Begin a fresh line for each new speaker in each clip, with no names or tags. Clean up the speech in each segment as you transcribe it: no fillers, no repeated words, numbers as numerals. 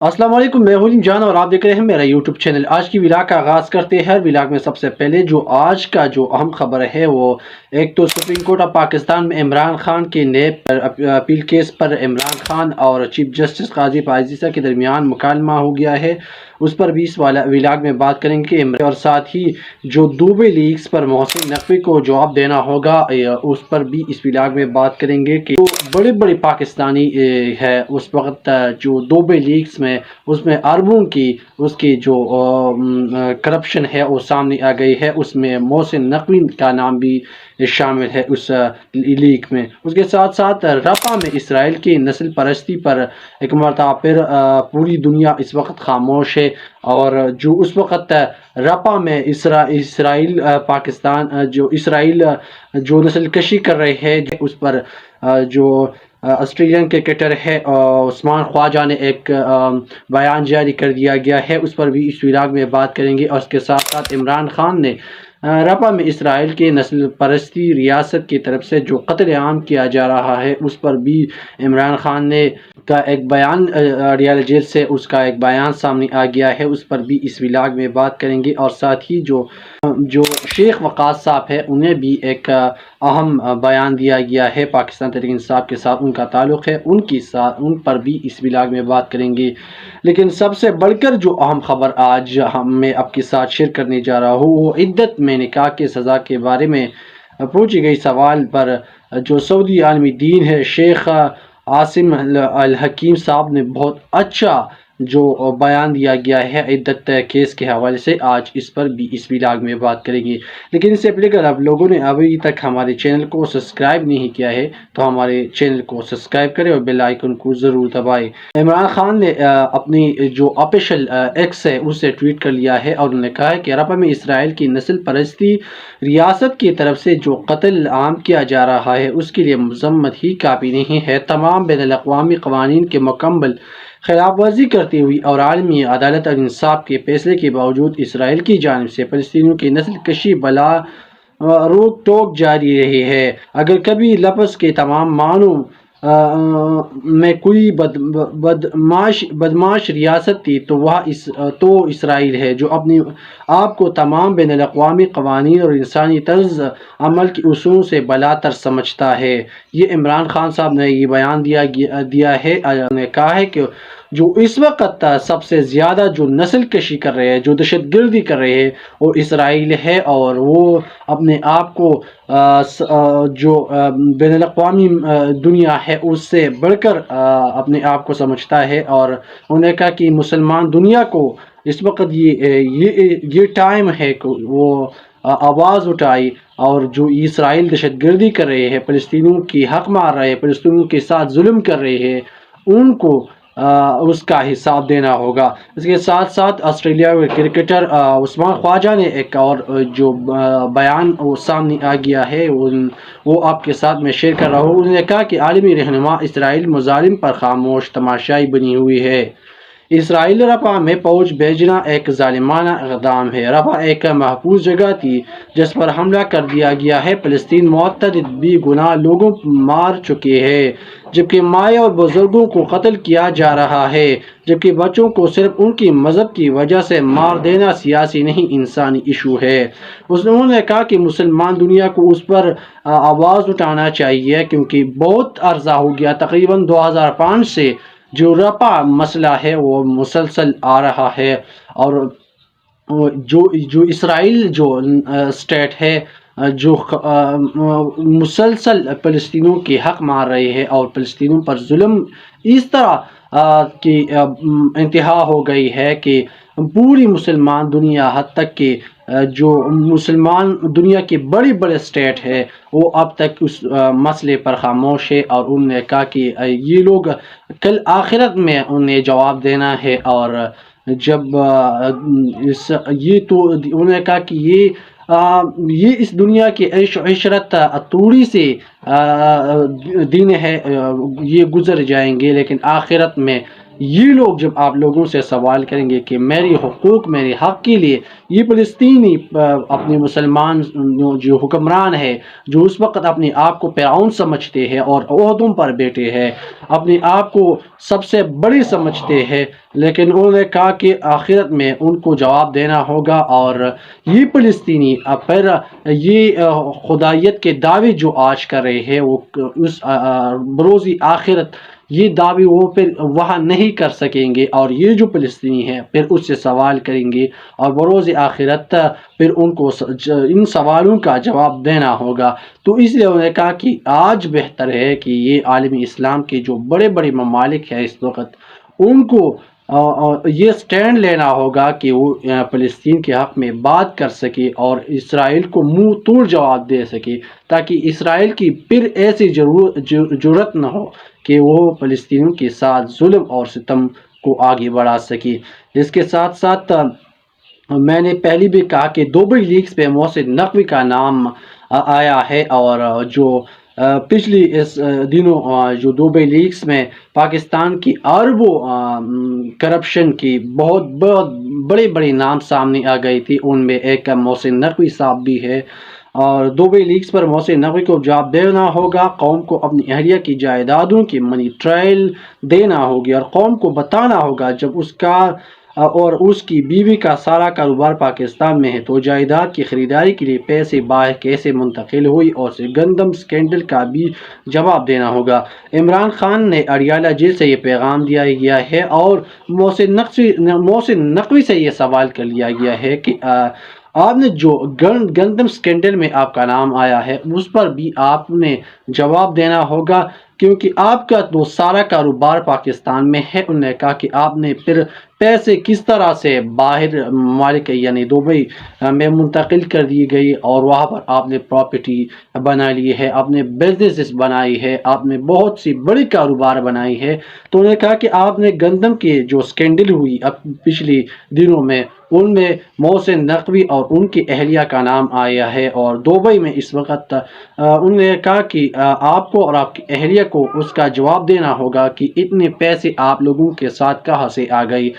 السلام علیکم، میں ہوں جان اور آپ دیکھ رہے ہیں میرا یوٹیوب چینل۔ آج کی ولاگ کا آغاز کرتے ہیں۔ ہر ولاگ میں سب سے پہلے جو آج کا جو اہم خبر ہے وہ ایک تو سپریم کورٹ آف پاکستان میں عمران خان کے نیب پر اپیل کیس پر عمران خان اور چیف جسٹس قاضی عزیزہ کے درمیان مکالمہ ہو گیا ہے، اس پر بھی اس ولاگ میں بات کریں گے۔ اور ساتھ ہی جو دوبے لیکس پر محسن نقوی کو جواب دینا ہوگا، اس پر بھی اس ولاگ میں بات کریں گے کہ جو بڑے بڑے پاکستانی ہے اس وقت جو دوبے لیکس میں اس میں اربوں کی اس کی جو کرپشن ہے وہ سامنے آ گئی ہے۔ اس میں محسن نقوی کا نام بھی شامل ہے اس لیک میں۔ اس کے ساتھ ساتھ رفح میں اسرائیل کی نسل پرستی پر ایک مرتبہ پھر پوری دنیا اس وقت خاموش ہے، اور جو اس وقت رفح میں اسرائیل پاکستان جو اسرائیل جو نسل کشی کر رہے ہیں، اس پر جو آسٹریلین کرکٹر ہے عثمان خواجہ نے ایک بیان جاری کر دیا گیا ہے، اس پر بھی اس ولاگ میں بات کریں گے۔ اور اس کے ساتھ ساتھ عمران خان نے رفح میں اسرائیل کے نسل پرستی ریاست کی طرف سے جو قتل عام کیا جا رہا ہے، اس پر بھی عمران خان نے کا ایک بیان ریال جیل سے اس کا ایک بیان سامنے آ گیا ہے، اس پر بھی اس ولاگ میں بات کریں گے۔ اور ساتھ ہی جو شیخ وقاص صاحب ہے انہیں بھی ایک اہم بیان دیا گیا ہے پاکستان تحریک انصاف کے ساتھ ان کا تعلق ہے، ان پر بھی اس ولاگ میں بات کریں گے۔ لیکن سب سے بڑھ کر جو اہم خبر آج میں آپ کے ساتھ شیئر کرنے جا رہا ہوں وہ عدت میں نکاح کی سزا کے بارے میں پوچھی گئی سوال پر جو سعودی عالمی دین ہے شیخ عاصم الحکیم صاحب نے بہت اچھا جو بیان دیا گیا ہے عدت کیس کے حوالے سے، آج اس پر بھی اس ولاگ میں بات کریں گے۔ لیکن اس سے پہلے اگر آپ لوگوں نے ابھی تک ہمارے چینل کو سبسکرائب نہیں کیا ہے تو ہمارے چینل کو سبسکرائب کریں اور بیل آئیکن کو ضرور دبائیں۔ عمران خان نے اپنی جو آفیشیل ایکس ہے اسے ٹویٹ کر لیا ہے، اور انہوں نے کہا ہے کہ رفح میں اسرائیل کی نسل پرستی ریاست کی طرف سے جو قتل عام کیا جا رہا ہے اس کے لیے مذمت ہی کافی نہیں ہے، تمام بین الاقوامی قوانین کے مکمل خلاف ورزی کرتے ہوئی اور عالمی عدالت اور انصاف کے فیصلے کے باوجود اسرائیل کی جانب سے فلسطینیوں کی نسل کشی بلا روک ٹوک جاری رہی ہے۔ اگر کبھی لفظ کے تمام معنوں میں کوئی بدمعاش ریاست تھی تو وہ اسرائیل ہے، جو اپنی آپ کو تمام بین الاقوامی قوانین اور انسانی طرز عمل کے اصول سے بالاتر سمجھتا ہے۔ یہ عمران خان صاحب نے یہ بیان دیا ہے، انہوں نے کہا ہے کہ جو اس وقت سب سے زیادہ جو نسل کشی کر رہے ہیں، جو دہشت گردی کر رہے ہیں وہ اسرائیل ہے، اور وہ اپنے آپ کو جو بین الاقوامی دنیا ہے اس سے بڑھ کر اپنے آپ کو سمجھتا ہے، اور انہوں نے کہا کہ مسلمان دنیا کو اس وقت یہ ٹائم ہے کہ وہ آواز اٹھائی، اور جو اسرائیل دہشت گردی کر رہے ہیں، فلسطینیوں کی حق مار رہے ہیں، فلسطینیوں کے ساتھ ظلم کر رہے ہیں، ان کو اس کا حساب دینا ہوگا۔ اس کے ساتھ ساتھ آسٹریلیا کے کرکٹر عثمان خواجہ نے ایک اور جو بیان وہ سامنے آ گیا ہے وہ آپ کے ساتھ میں شیئر کر رہا ہوں۔ انہوں نے کہا کہ عالمی رہنما اسرائیل مظالم پر خاموش تماشائی بنی ہوئی ہے۔ اسرائیل رفح میں فوج بھیجنا ایک ظالمانہ اقدام ہے۔ رفح ایک محفوظ جگہ تھی جس پر حملہ کر دیا گیا ہے۔ فلسطین متعدد بے گناہ لوگوں مار چکے ہیں، جبکہ مائیں اور بزرگوں کو قتل کیا جا رہا ہے، جبکہ بچوں کو صرف ان کی مذہب کی وجہ سے مار دینا سیاسی نہیں انسانی ایشو ہے۔ انہوں نے کہا کہ مسلمان دنیا کو اس پر آواز اٹھانا چاہیے، کیونکہ بہت عرصہ ہو گیا، تقریباً 2005 سے جو رفح مسئلہ ہے وہ مسلسل آ رہا ہے، اور جو اسرائیل جو اسٹیٹ ہے جو مسلسل فلسطینیوں کے حق مار رہے ہیں، اور فلسطینیوں پر ظلم اس طرح کی انتہا ہو گئی ہے کہ پوری مسلمان دنیا حد تک کہ جو مسلمان دنیا کے بڑے بڑے اسٹیٹ ہے وہ اب تک اس مسئلے پر خاموش ہے، اور انہوں نے کہا کہ یہ لوگ کل آخرت میں انہیں جواب دینا ہے، اور جب انہوں نے کہا کہ یہ اس دنیا کی عیش و عشرت تھوڑی سی دن ہے، یہ گزر جائیں گے، لیکن آخرت میں یہ لوگ جب آپ لوگوں سے سوال کریں گے کہ میری حقوق میرے حق کے لیے، یہ فلسطینی اپنے مسلمان جو حکمران ہے، جو اس وقت اپنے آپ کو فرعون سمجھتے ہیں اور عہدوں پر بیٹھے ہیں، اپنے آپ کو سب سے بڑی سمجھتے ہیں، لیکن انہوں نے کہا کہ آخرت میں ان کو جواب دینا ہوگا، اور یہ فلسطینی پھر یہ خدائیت کے دعوے جو آج کر رہے ہیں، وہ اس بروزی آخرت یہ دعوے وہ پھر وہاں نہیں کر سکیں گے، اور یہ جو فلسطینی ہیں پھر اس سے سوال کریں گے، اور بروز آخرت پھر ان کو ان سوالوں کا جواب دینا ہوگا۔ تو اس لیے انہوں نے کہا کہ آج بہتر ہے کہ یہ عالمی اسلام کے جو بڑے بڑے ممالک ہیں اس وقت، ان کو یہ سٹینڈ لینا ہوگا کہ وہ فلسطین کے حق میں بات کر سکے اور اسرائیل کو منہ توڑ جواب دے سکے، تاکہ اسرائیل کی پھر ایسی جرت نہ ہو کہ وہ فلسطینیوں کے ساتھ ظلم اور ستم کو آگے بڑھا سکے۔ اس کے ساتھ ساتھ میں نے پہلے بھی کہا کہ دوبئی لیگز پہ محسن نقوی کا نام آیا ہے، اور جو پچھلی اس دنوں جو دوبئی لیگز میں پاکستان کی اربوں کرپشن کی بہت بہت بڑے بڑے نام سامنے آ گئی تھی، ان میں ایک محسن نقوی صاحب بھی ہے، اور دوبئی لیگز پر محسن نقوی کو جواب دینا ہوگا، قوم کو اپنی اہلیہ کی جائیدادوں کی منی ٹرائل دینا ہوگی، اور قوم کو بتانا ہوگا جب اس کا اور اس کی بیوی کا سارا کاروبار پاکستان میں ہے تو جائیداد کی خریداری کے لیے پیسے باہر کیسے منتقل ہوئی، اور گندم سکینڈل کا بھی جواب دینا ہوگا۔ عمران خان نے اڈیالہ جیل سے یہ پیغام دیا گیا ہے، اور محسن نقوی سے یہ سوال کر لیا گیا ہے کہ آپ نے جو گندم سکینڈل میں آپ کا نام آیا ہے اس پر بھی آپ نے جواب دینا ہوگا، کیونکہ آپ کا تو سارا کاروبار پاکستان میں ہے۔ انہوں نے کہا کہ آپ نے پھر پیسے کس طرح سے باہر ممالک یعنی دبئی میں منتقل کر دی گئی، اور وہاں پر آپ نے پراپرٹی بنا لی ہے، آپ نے بزنس بنائی ہے، آپ نے بہت سی بڑی کاروبار بنائی ہے۔ تو انہوں نے کہا کہ آپ نے گندم کی جو سکینڈل ہوئی اب پچھلی دنوں میں، ان میں محسن نقوی اور ان کی اہلیہ کا نام آیا ہے، اور دبئی میں اس وقت انہوں نے کہا کہ آپ کو اور آپ کی اہلیہ کو اس کا جواب دینا ہوگا کہ اتنے پیسے آپ لوگوں کے ساتھ کہاں سے آ گئی،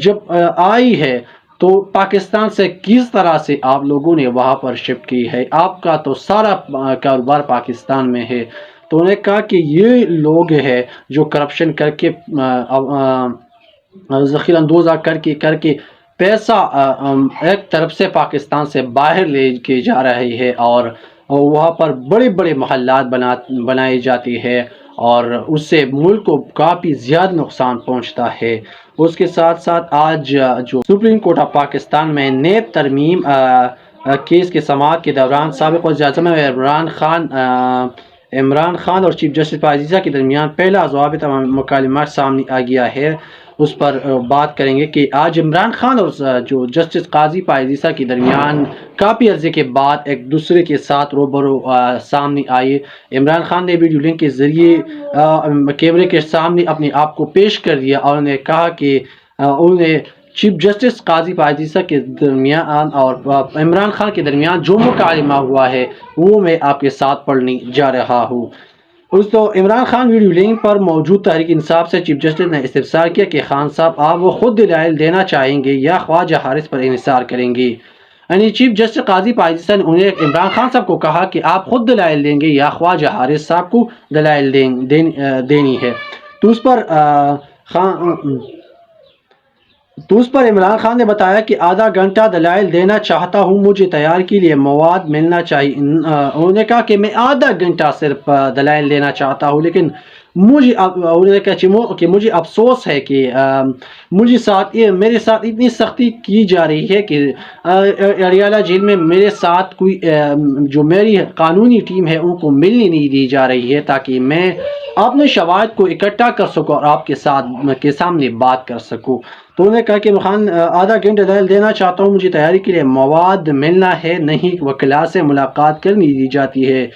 جب آئی ہے تو پاکستان سے کس طرح سے آپ لوگوں نے وہاں پر شفٹ کی ہے، آپ کا تو سارا کاروبار پاکستان میں ہے۔ تو انہوں نے کہا کہ یہ لوگ ہیں جو کرپشن کر کے ذخیرہ اندوزہ کر کے پیسہ ایک طرف سے پاکستان سے باہر لے کے جا رہے ہیں، اور وہاں پر بڑے بڑے محلات بنائے جاتے ہیں، اور اس سے ملک کو کافی زیادہ نقصان پہنچتا ہے۔ اس کے ساتھ ساتھ آج جو سپریم کورٹ آف پاکستان میں نیب ترمیم کیس کے سماعت کے دوران سابق وزیر اعظم عمران خان اور چیف جسٹس پائیزیزہ کے درمیان پہلا ضابطہ مکالمہ سامنے آ گیا ہے، اس پر بات کریں گے کہ آج عمران خان اور جو جسٹس قاضی پائیزیزہ کے درمیان کافی عرصے کے بعد ایک دوسرے کے ساتھ روبرو سامنے آئے۔ عمران خان نے ویڈیو لنک کے ذریعے کیمرے کے سامنے اپنے آپ کو پیش کر دیا، اور انہوں نے کہا کہ انہوں نے چیف جسٹس قاضی پائیزیزہ کے درمیان اور عمران خان کے درمیان جو مکالمہ ہوا ہے وہ میں آپ کے ساتھ پڑھنے جا رہا ہوں۔ تو عمران خان ویڈیو لنک پر موجود تحریک انصاف سے چیف جسٹس نے استفسار کیا کہ خان صاحب آپ وہ خود دلائل دینا چاہیں گے یا خواجہ حارث پر انحصار کریں گے، یعنی چیف جسٹس قاضی پائیزیزہ نے انہیں عمران خان صاحب کو کہا کہ آپ خود دلائل دیں گے یا خواجہ حارث صاحب کو دلائل دینی ہے۔ تو اس پر عمران خان نے بتایا کہ آدھا گھنٹہ دلائل دینا چاہتا ہوں، مجھے تیار کے لیے مواد ملنا چاہیے۔ انہوں نے کہا کہ میں آدھا گھنٹہ صرف دلائل دینا چاہتا ہوں، لیکن مجھے افسوس ہے کہ میرے ساتھ اتنی سختی کی جا رہی ہے کہ اڈیالہ جیل میں میرے ساتھ کوئی جو میری قانونی ٹیم ہے ان کو ملنے نہیں دی جا رہی ہے، تاکہ میں اپنے شواہد کو اکٹھا کر سکوں اور آپ کے سامنے بات کر سکوں۔ تو انہوں نے کہا کہ خان آدھا گھنٹہ دلائل دینا چاہتا ہوں، مجھے تیاری کے لیے مواد ملنا ہے، نہیں وکلاء سے ملاقات کرنی دی جاتی ہے۔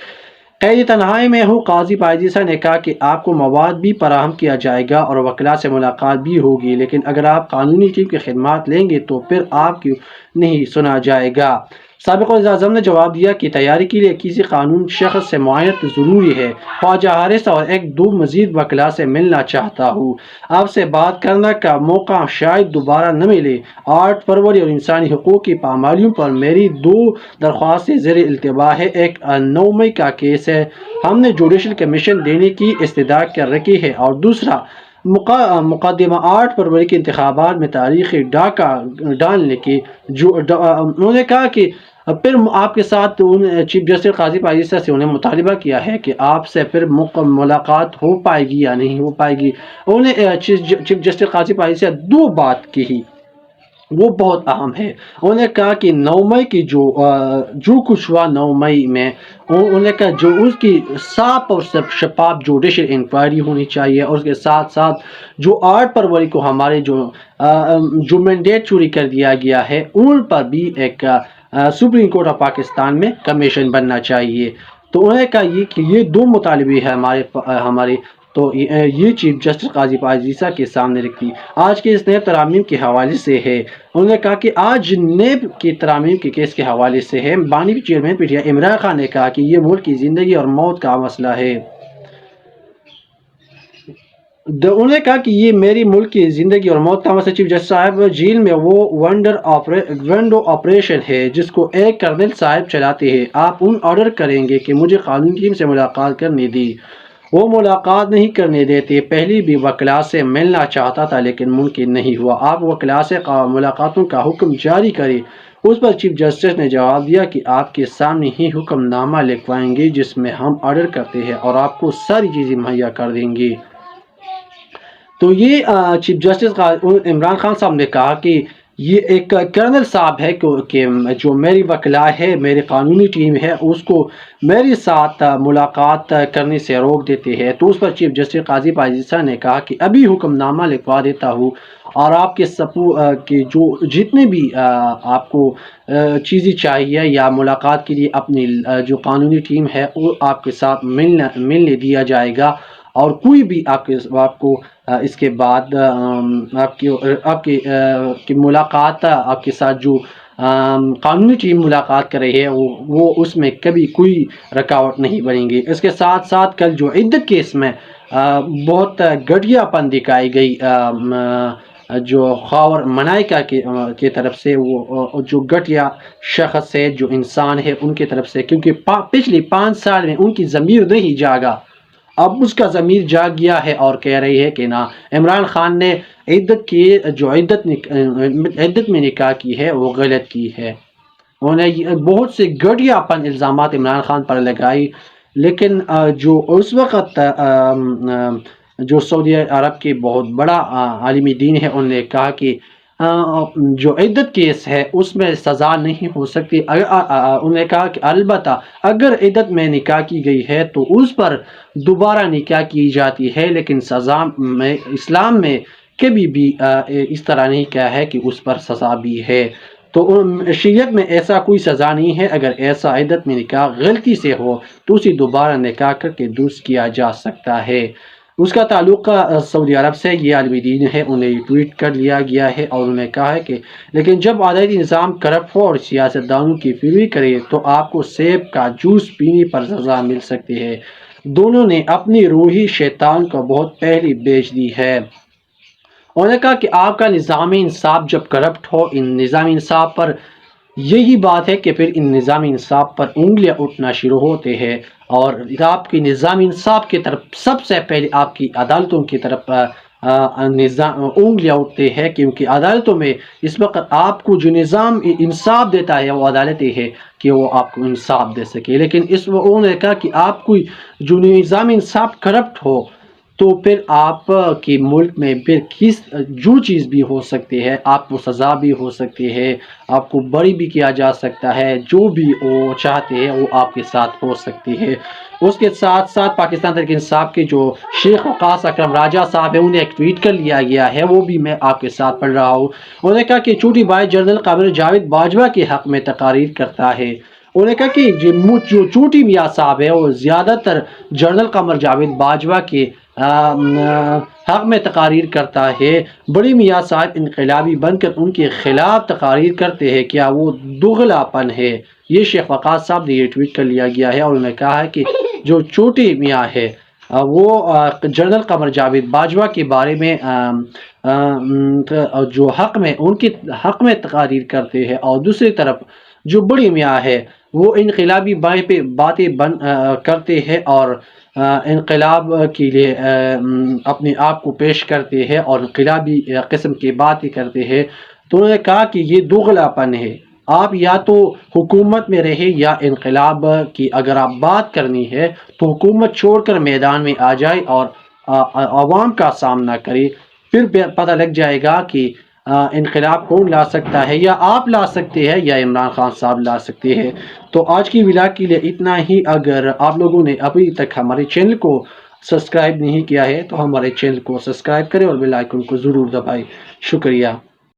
قید تنہائی میں ہوں۔ قاضی پائیزیزہ نے کہا کہ آپ کو مواد بھی فراہم کیا جائے گا اور وکلاء سے ملاقات بھی ہوگی، لیکن اگر آپ قانونی ٹیم کی خدمات لیں گے تو پھر آپ کی نہیں سنا جائے گا۔ سابق وزیر نے جواب دیا کہ تیاری کے لیے کسی قانون شخص سے معاینت ضروری ہے۔ خواجہ حارث اور ایک دو مزید وکلاء سے ملنا چاہتا ہوں۔ آپ سے بات کرنے کا موقع شاید دوبارہ نہ ملے۔ 8 فروری اور انسانی حقوق کی پامالیوں پر میری 2 درخواستیں زیر التوا ہے۔ ایک 9 مئی کا کیس ہے، ہم نے جوڈیشل کمیشن دینے کی استدعا کر رکھی ہے، اور دوسرا مقدمہ 8 فروری کے انتخابات میں تاریخی ڈاکہ ڈالنے کی انہوں نے کہا کہ پھر آپ کے ساتھ چیف جسٹس قاضی پاکستان سے انہیں مطالبہ کیا ہے کہ آپ سے پھر ملاقات ہو پائے گی یا نہیں ہو پائے گی۔ انہوں نے چیف جسٹس قاضی پاکستان 2 بات کی، وہ بہت اہم ہے۔ انہوں نے کہا کہ 9 مئی کی جو کچھ ہوا 9 مئی میں، انہوں نے کہا جو اس کی صاف اور شفاف جوڈیشل انکوائری ہونی چاہیے، اور اس کے ساتھ ساتھ جو 8 فروری کو ہمارے جو مینڈیٹ چوری کر دیا گیا ہے، ان پر بھی ایک سپریم کورٹ آف پاکستان میں کمیشن بننا چاہیے۔ تو انہوں نے کہا کہ یہ 2 مطالبے ہیں ہمارے، تو یہ چیف جسٹس قاضی پاکستان کے سامنے رکھی۔ آج کے اس نیب ترامیم کے حوالے سے ہے، انہوں نے کہا کہ آج نیب کی ترامیم کے کیس کے حوالے سے ہے۔ بانی chairman P T I Imran Khan نے کہا کہ یہ ملک کی زندگی اور موت کا مسئلہ ہے۔ انہوں نے کہا کہ یہ میری ملک کی زندگی اور موت کا مسئلہ۔ چیف جسٹس صاحب، جیل میں وہ ونڈو آپریشن ہے جس کو ایک کرنل صاحب چلاتے ہیں۔ آپ ان آرڈر کریں گے کہ مجھے قانون ٹیم سے ملاقات کرنے دی، وہ ملاقات نہیں کرنے دیتے۔ پہلی بھی وکلاء سے ملنا چاہتا تھا لیکن ممکن نہیں ہوا۔ آپ وکلاء سے ملاقاتوں کا حکم جاری کریں۔ اس پر چیف جسٹس نے جواب دیا کہ آپ کے سامنے ہی حکم نامہ لکھوائیں گے جس میں ہم آرڈر کرتے ہیں، اور آپ کو ساری چیزیں مہیا کر دیں گے۔ تو یہ چیف جسٹس عمران خان صاحب نے کہا کہ یہ ایک کرنل صاحب ہے کہ جو میری وکلاء ہے، میری قانونی ٹیم ہے، اس کو میرے ساتھ ملاقات کرنے سے روک دیتے ہیں۔ تو اس پر چیف جسٹس قاضی پاکستان نے کہا کہ ابھی حکم نامہ لکھوا دیتا ہوں، اور آپ کے جو جتنے بھی آپ کو چیزیں چاہیے یا ملاقات کے لیے اپنی جو قانونی ٹیم ہے وہ آپ کے ساتھ ملنے دیا جائے گا، اور کوئی بھی آپ کو اس کے بعد آپ کی ملاقات آپ کے ساتھ جو قانونی ٹیم ملاقات کر رہی ہے وہ اس میں کبھی کوئی رکاوٹ نہیں بنیں گی۔ اس کے ساتھ ساتھ کل جو عدت کیس میں بہت گھٹیا پن دکھائی گئی جو خاور منائکہ کی طرف سے، وہ جو گھٹیا شخص ہے، جو انسان ہے، ان کی طرف سے، کیونکہ پچھلی 5 سال میں ان کی ضمیر نہیں جاگا، اب اس کا ضمیر جاگ گیا ہے اور کہہ رہی ہے کہ نا عمران خان نے عدت میں نکاح کی ہے وہ غلط کی ہے۔ انہوں نے بہت سے گھٹیا پن الزامات عمران خان پر لگائی، لیکن جو اس وقت جو سعودی عرب کے بہت بڑا عالم دین ہے، انہوں نے کہا کہ جو عدت کیس ہے اس میں سزا نہیں ہو سکتی۔ انہوں نے کہا کہ البتہ اگر عدت میں نکاح کی گئی ہے تو اس پر دوبارہ نکاح کی جاتی ہے، لیکن سزا میں اسلام میں کبھی بھی اس طرح نہیں کہا ہے کہ اس پر سزا بھی ہے۔ تو شریعت میں ایسا کوئی سزا نہیں ہے۔ اگر ایسا عدت میں نکاح غلطی سے ہو تو اسے دوبارہ نکاح کر کے درست کیا جا سکتا ہے۔ اس کا تعلق سعودی عرب سے، یہ عالم دین ہے، انہیں ٹویٹ کر لیا گیا ہے، اور انہوں نے کہا ہے کہ لیکن جب عدالتی نظام کرپٹ ہو اور سیاستدانوں کی پیروی کرے تو آپ کو سیب کا جوس پینے پر سزا مل سکتی ہے۔ دونوں نے اپنی روحی شیطان کو بہت پہلے بیچ دی ہے۔ انہوں نے کہا کہ آپ کا نظام انصاف جب کرپٹ ہو، ان نظام انصاف پر یہی بات ہے کہ پھر ان نظام انصاف پر انگلیاں اٹھنا شروع ہوتے ہیں، اور آپ کی نظام انصاف کی طرف سب سے پہلے آپ کی عدالتوں کی طرف انگلیاں اٹھتے ہیں، کیونکہ عدالتوں میں اس وقت آپ کو جو نظام انصاف دیتا ہے وہ عدالتیں ہے کہ وہ آپ کو انصاف دے سکے، لیکن انہوں نے کہا کہ آپ کو جو نظام انصاف کرپٹ ہو تو پھر آپ کے ملک میں پھر جو چیز بھی ہو سکتی ہے، آپ کو سزا بھی ہو سکتی ہے، آپ کو بری بھی کیا جا سکتا ہے، جو بھی وہ چاہتے ہیں وہ آپ کے ساتھ ہو سکتی ہے۔ اس کے ساتھ ساتھ پاکستان تحریک انصاف کے جو شیخ وقاص اکرم راجہ صاحب ہیں، انہیں ایک ٹویٹ کر لیا گیا ہے، وہ بھی میں آپ کے ساتھ پڑھ رہا ہوں۔ انہوں نے کہا کہ چوٹی بھائی جنرل قمر جاوید باجوہ کے حق میں تقاریر کرتا ہے۔ انہوں نے کہا کہ جو چوٹی میاں صاحب ہے وہ زیادہ تر جنرل قمر جاوید باجوہ کے حق میں تقاریر کرتا ہے، بڑی میاں صاحب انقلابی بن کر ان کے خلاف تقاریر کرتے ہیں، کیا وہ دغلاپن ہے؟ یہ شیخ وقاص صاحب نے یہ ٹویٹ کر لیا گیا ہے، اور انہوں نے کہا ہے کہ جو چھوٹی میاں ہے وہ جنرل قمر جاوید باجوہ کے بارے میں جو حق میں ان کے حق میں تقاریر کرتے ہیں، اور دوسری طرف جو بڑی میاں ہے وہ انقلابی باتیں کرتے ہیں اور انقلاب کے لیے اپنے آپ کو پیش کرتے ہیں اور انقلابی قسم کی باتیں کرتے ہیں۔ تو انہوں نے کہا کہ یہ دوغلاپن ہے، آپ یا تو حکومت میں رہے یا انقلاب کی اگر آپ بات کرنی ہے تو حکومت چھوڑ کر میدان میں آ جائے اور عوام کا سامنا کرے، پھر پتہ لگ جائے گا کہ انقلاب کون لا سکتا ہے، یا آپ لا سکتے ہیں یا عمران خان صاحب لا سکتے ہیں۔ تو آج کی ولاگ کے لیے اتنا ہی۔ اگر آپ لوگوں نے ابھی تک ہمارے چینل کو سبسکرائب نہیں کیا ہے تو ہمارے چینل کو سبسکرائب کریں اور بیل آئیکن کو ضرور دبائیں۔ شکریہ۔